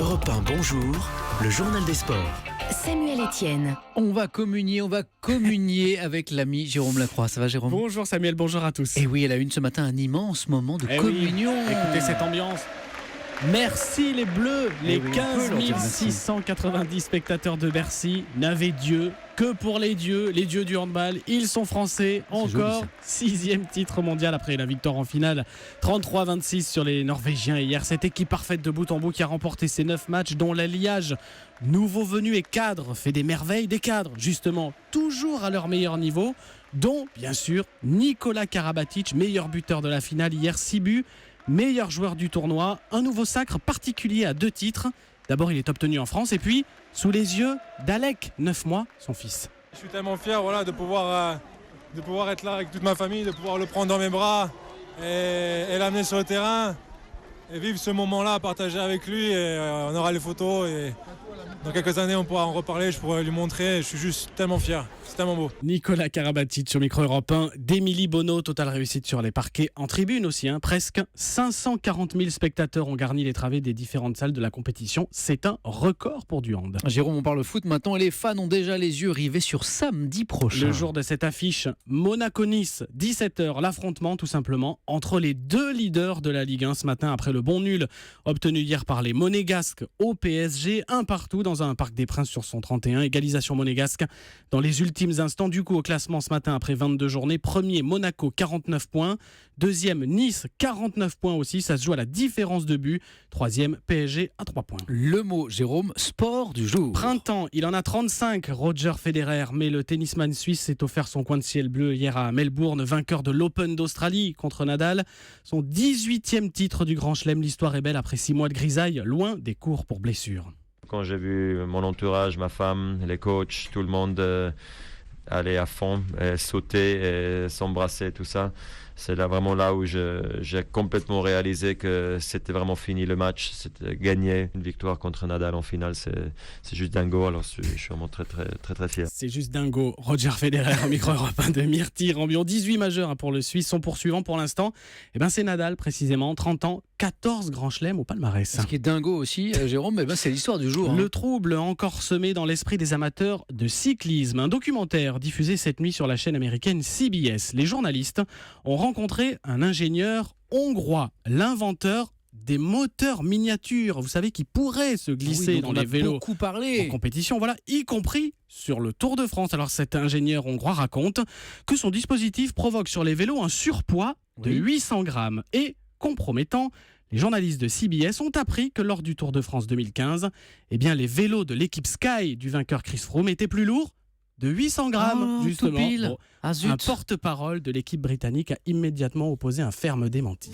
Europe 1, bonjour, le journal des sports. Samuel Etienne. On va communier avec l'ami Jérôme Lacroix. Ça va, Jérôme? Bonjour Samuel, bonjour à tous. Et oui, elle a eu ce matin un immense moment de communion. Oui, écoutez cette ambiance. Merci les Bleus, les 15 690 spectateurs de Bercy n'avaient Dieu que pour les dieux du handball. Ils sont français, encore 6e titre mondial après la victoire en finale 33-26 sur les Norvégiens hier. Cette équipe parfaite de bout en bout qui a remporté ces 9 matchs dont l'alliage nouveau venu et cadre fait des merveilles. Des cadres justement toujours à leur meilleur niveau, dont bien sûr Nikola Karabatic, meilleur buteur de la finale hier, 6 buts. Meilleur joueur du tournoi, un nouveau sacre particulier à 2 titres. D'abord, il est obtenu en France et puis sous les yeux d'Alec, 9 mois, son fils. Je suis tellement fier de pouvoir être là avec toute ma famille, de pouvoir le prendre dans mes bras et l'amener sur le terrain et vivre ce moment-là, partager avec lui. Et on aura les photos et dans quelques années, on pourra en reparler, je pourrai lui montrer. Je suis juste tellement fier. C'est tellement beau. Nicolas Karabatic sur micro Europe 1, d'Émilie Bonneau, totale réussite sur les parquets en tribune aussi. Presque 540 000 spectateurs ont garni les travées des différentes salles de la compétition. C'est un record pour du hand. Jérôme, on parle foot maintenant et les fans ont déjà les yeux rivés sur samedi prochain. Le jour de cette affiche, Monaco-Nice, 17h, l'affrontement tout simplement entre les 2 leaders de la Ligue 1 ce matin après le bon nul obtenu hier par les Monégasques au PSG, un partout dans un Parc des Princes sur son 31. Égalisation monégasque dans les ultimes instants. Du coup, au classement ce matin après 22 journées, premier Monaco 49 points, deuxième Nice 49 points aussi, ça se joue à la différence de but, troisième PSG à 3 points. Le mot, Jérôme, sport du jour. Printemps, il en a 35, Roger Federer, mais le tennisman suisse s'est offert son coin de ciel bleu hier à Melbourne, vainqueur de l'Open d'Australie contre Nadal, son 18e titre du Grand Chelem. L'histoire est belle après 6 mois de grisaille, loin des cours pour blessure. Quand j'ai vu mon entourage, ma femme, les coachs, tout le monde aller à fond, sauter, s'embrasser, tout ça. C'est là vraiment là où j'ai complètement réalisé que c'était vraiment fini le match, c'était gagné. Une victoire contre Nadal en finale, c'est juste dingo. Alors je suis vraiment très fier. C'est juste dingo. Roger Federer au micro européen de Myrtille Rambion. 18 majeurs pour le Suisse. Son poursuivant pour l'instant, c'est Nadal précisément, 30 ans, 14 grands chelems au palmarès. Ce qui est dingo aussi, Jérôme, c'est l'histoire du jour. Le trouble encore semé dans l'esprit des amateurs de cyclisme. Un documentaire diffusé cette nuit sur la chaîne américaine CBS. Les journalistes ont rencontré un ingénieur hongrois, l'inventeur des moteurs miniatures, vous savez, qui pourraient se glisser dans les vélos en compétition, y compris sur le Tour de France. Alors cet ingénieur hongrois raconte que son dispositif provoque sur les vélos un surpoids de 800 grammes et compromettant. Les journalistes de CBS ont appris que lors du Tour de France 2015, les vélos de l'équipe Sky du vainqueur Chris Froome étaient plus lourds de 800 grammes, justement. Un porte-parole de l'équipe britannique a immédiatement opposé un ferme démenti.